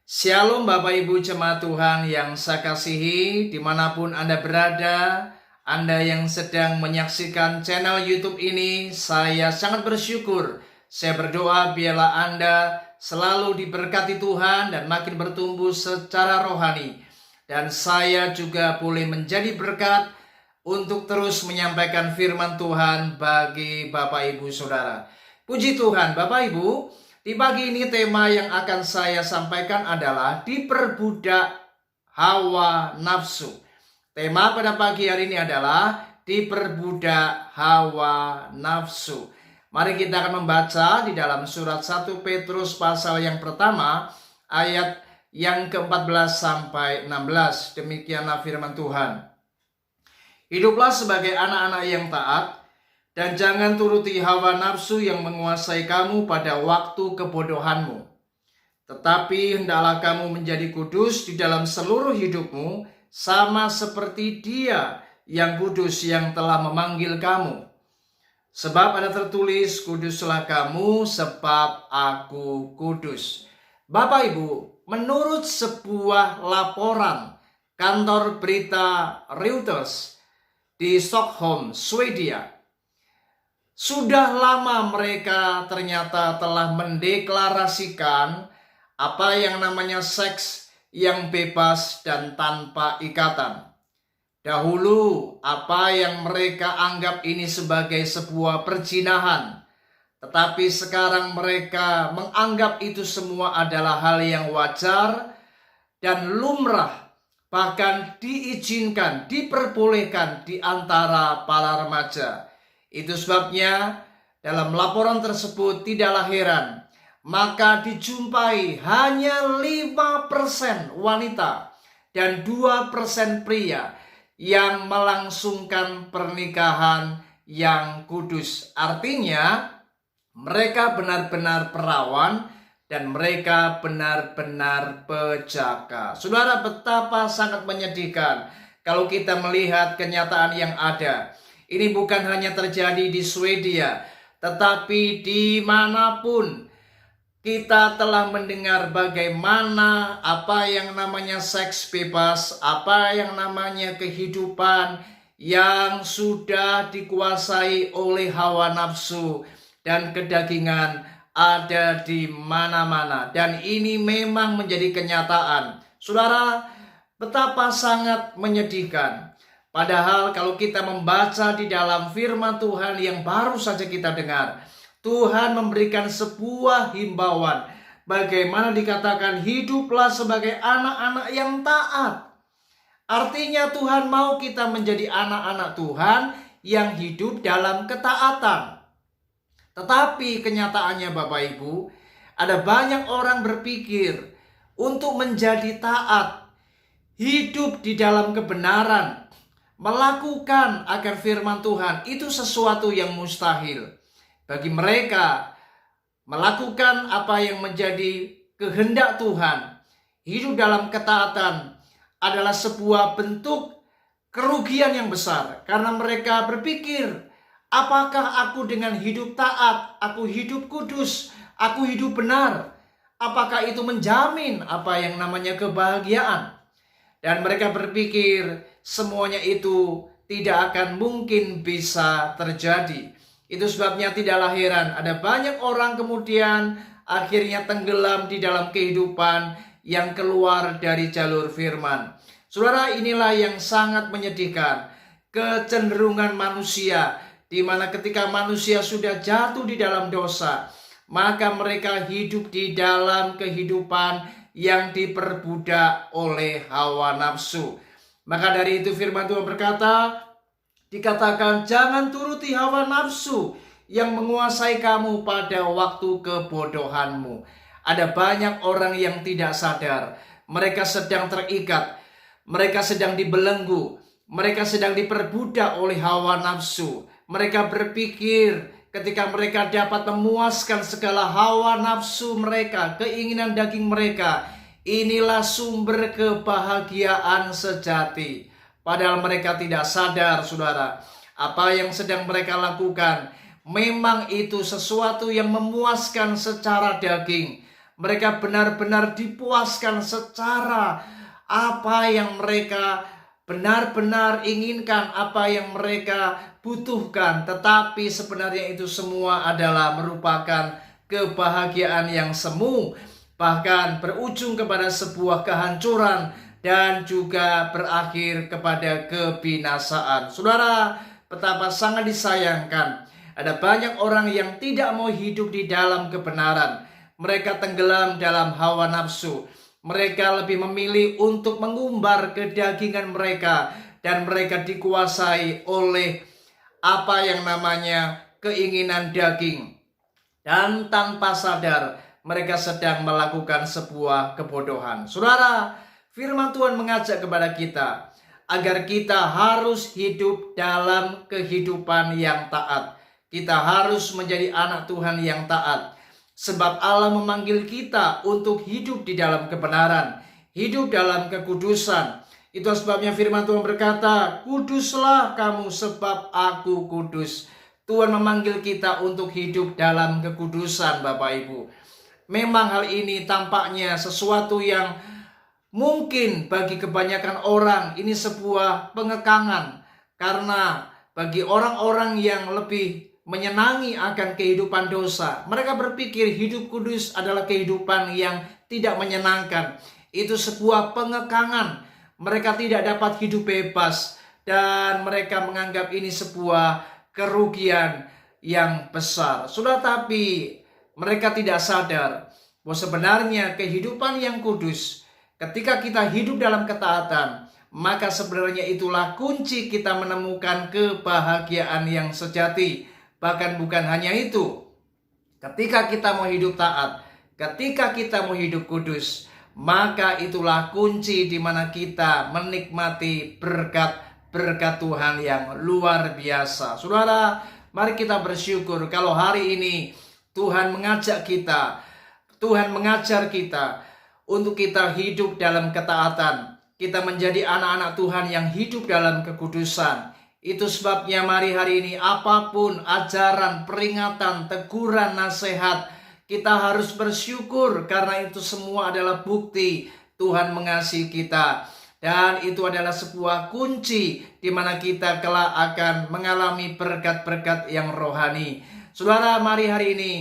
Shalom Bapak Ibu Jemaat Tuhan yang saya kasihi, dimanapun Anda berada, Anda yang sedang menyaksikan channel YouTube ini, saya sangat bersyukur. Saya berdoa biarlah Anda selalu diberkati Tuhan dan makin bertumbuh secara rohani. Dan saya juga boleh menjadi berkat untuk terus menyampaikan firman Tuhan bagi Bapak Ibu Saudara. Puji Tuhan Bapak Ibu. Di pagi ini tema yang akan saya sampaikan adalah diperbudak hawa nafsu. Tema pada pagi hari ini adalah diperbudak hawa nafsu. Mari kita akan membaca di dalam surat 1 Petrus pasal yang pertama ayat yang ke-14 sampai 16. Demikianlah firman Tuhan. Hiduplah sebagai anak-anak yang taat, dan jangan turuti hawa nafsu yang menguasai kamu pada waktu kebodohanmu. Tetapi hendaklah kamu menjadi kudus di dalam seluruh hidupmu, sama seperti Dia yang kudus yang telah memanggil kamu. Sebab ada tertulis, kuduslah kamu sebab aku kudus. Bapak Ibu, menurut sebuah laporan kantor berita Reuters di Stockholm, Swedia, sudah lama mereka ternyata telah mendeklarasikan apa yang namanya seks yang bebas dan tanpa ikatan. Dahulu apa yang mereka anggap ini sebagai sebuah perzinahan, tetapi sekarang mereka menganggap itu semua adalah hal yang wajar dan lumrah, bahkan diizinkan, diperbolehkan di antara para remaja. Itu sebabnya dalam laporan tersebut tidaklah heran, maka dijumpai hanya 5% wanita dan 2% pria yang melangsungkan pernikahan yang kudus. Artinya mereka benar-benar perawan dan mereka benar-benar pejaka. Saudara, betapa sangat menyedihkan kalau kita melihat kenyataan yang ada. Ini bukan hanya terjadi di Swedia, tetapi dimanapun kita telah mendengar bagaimana apa yang namanya seks bebas, apa yang namanya kehidupan yang sudah dikuasai oleh hawa nafsu dan kedagingan ada di mana-mana. Dan ini memang menjadi kenyataan. Saudara, betapa sangat menyedihkan. Padahal kalau kita membaca di dalam firman Tuhan yang baru saja kita dengar, Tuhan memberikan sebuah himbauan. Bagaimana dikatakan hiduplah sebagai anak-anak yang taat. Artinya Tuhan mau kita menjadi anak-anak Tuhan yang hidup dalam ketaatan. Tetapi kenyataannya Bapak Ibu, ada banyak orang berpikir untuk menjadi taat, hidup di dalam kebenaran, melakukan agar firman Tuhan itu sesuatu yang mustahil. Bagi mereka, melakukan apa yang menjadi kehendak Tuhan, hidup dalam ketaatan adalah sebuah bentuk kerugian yang besar. Karena mereka berpikir, apakah aku dengan hidup taat, aku hidup kudus, aku hidup benar, apakah itu menjamin apa yang namanya kebahagiaan? Dan mereka berpikir semuanya itu tidak akan mungkin bisa terjadi. Itu sebabnya tidaklah heran ada banyak orang kemudian akhirnya tenggelam di dalam kehidupan yang keluar dari jalur firman. Saudara, inilah yang sangat menyedihkan. Kecenderungan manusia, di mana ketika manusia sudah jatuh di dalam dosa, maka mereka hidup di dalam kehidupan yang diperbudak oleh hawa nafsu. Maka dari itu firman Tuhan berkata, dikatakan jangan turuti hawa nafsu yang menguasai kamu pada waktu kebodohanmu. Ada banyak orang yang tidak sadar. Mereka sedang terikat. Mereka sedang dibelenggu. Mereka sedang diperbudak oleh hawa nafsu. Mereka berpikir ketika mereka dapat memuaskan segala hawa nafsu mereka, keinginan daging mereka, inilah sumber kebahagiaan sejati. Padahal mereka tidak sadar, saudara, apa yang sedang mereka lakukan memang itu sesuatu yang memuaskan secara daging. Mereka benar-benar dipuaskan secara apa yang mereka benar-benar inginkan, apa yang mereka butuhkan. Tetapi sebenarnya itu semua adalah merupakan kebahagiaan yang semu, bahkan berujung kepada sebuah kehancuran dan juga berakhir kepada kebinasaan. Saudara, betapa sangat disayangkan ada banyak orang yang tidak mau hidup di dalam kebenaran. Mereka tenggelam dalam hawa nafsu. Mereka lebih memilih untuk mengumbar kedagingan mereka, dan mereka dikuasai oleh apa yang namanya keinginan daging. Dan tanpa sadar mereka sedang melakukan sebuah kebodohan. Saudara, firman Tuhan mengajak kepada kita agar kita harus hidup dalam kehidupan yang taat. Kita harus menjadi anak Tuhan yang taat. Sebab Allah memanggil kita untuk hidup di dalam kebenaran, hidup dalam kekudusan. Itu sebabnya firman Tuhan berkata, "Kuduslah kamu sebab aku kudus." Tuhan memanggil kita untuk hidup dalam kekudusan, Bapak Ibu. Memang hal ini tampaknya sesuatu yang mungkin bagi kebanyakan orang ini sebuah pengekangan. Karena bagi orang-orang yang lebih menyenangi akan kehidupan dosa, mereka berpikir hidup kudus adalah kehidupan yang tidak menyenangkan. Itu sebuah pengekangan. Mereka tidak dapat hidup bebas, dan mereka menganggap ini sebuah kerugian yang besar. Sudah, tapi mereka tidak sadar bahwa sebenarnya kehidupan yang kudus, ketika kita hidup dalam ketaatan, maka sebenarnya itulah kunci kita menemukan kebahagiaan yang sejati. Bahkan bukan hanya itu, ketika kita mau hidup taat, ketika kita mau hidup kudus, maka itulah kunci di mana kita menikmati berkat Tuhan yang luar biasa. Saudara, mari kita bersyukur kalau hari ini Tuhan mengajak kita, Tuhan mengajar kita untuk kita hidup dalam ketaatan. Kita menjadi anak-anak Tuhan yang hidup dalam kekudusan. Itu sebabnya mari hari ini apapun ajaran, peringatan, teguran, nasihat, kita harus bersyukur karena itu semua adalah bukti Tuhan mengasihi kita. Dan itu adalah sebuah kunci di mana kita kelak akan mengalami berkat-berkat yang rohani. Saudara, mari hari ini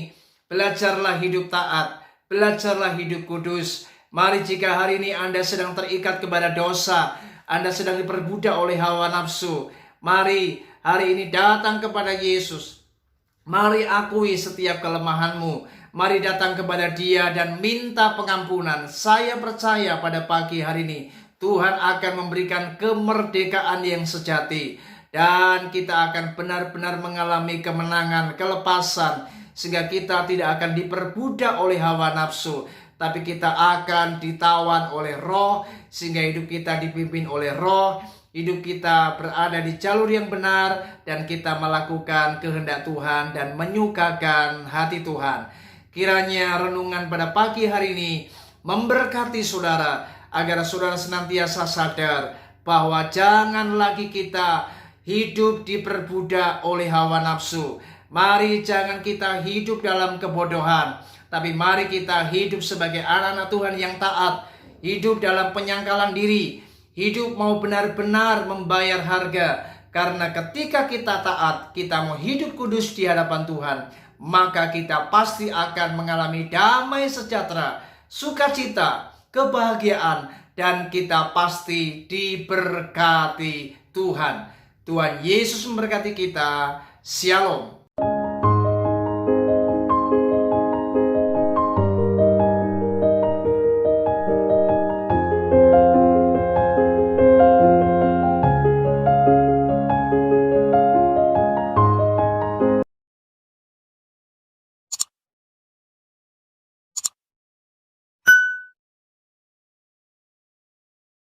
belajarlah hidup taat, belajarlah hidup kudus. Mari jika hari ini Anda sedang terikat kepada dosa, Anda sedang diperbudak oleh hawa nafsu, mari hari ini datang kepada Yesus. Mari akui setiap kelemahanmu. Mari datang kepada Dia dan minta pengampunan. Saya percaya pada pagi hari ini Tuhan akan memberikan kemerdekaan yang sejati. Dan kita akan benar-benar mengalami kemenangan, kelepasan. Sehingga kita tidak akan diperbudak oleh hawa nafsu, tapi kita akan ditawan oleh Roh. Sehingga hidup kita dipimpin oleh Roh. Hidup kita berada di jalur yang benar, dan kita melakukan kehendak Tuhan dan menyukakan hati Tuhan. Kiranya renungan pada pagi hari ini memberkati saudara, agar saudara senantiasa sadar bahwa jangan lagi kita hidup diperbudak oleh hawa nafsu. Mari jangan kita hidup dalam kebodohan, tapi mari kita hidup sebagai anak-anak Tuhan yang taat, hidup dalam penyangkalan diri, hidup mau benar-benar membayar harga. Karena ketika kita taat, kita mau hidup kudus di hadapan Tuhan, maka kita pasti akan mengalami damai sejahtera, sukacita, kebahagiaan, dan kita pasti diberkati Tuhan. Tuhan Yesus memberkati kita. Shalom.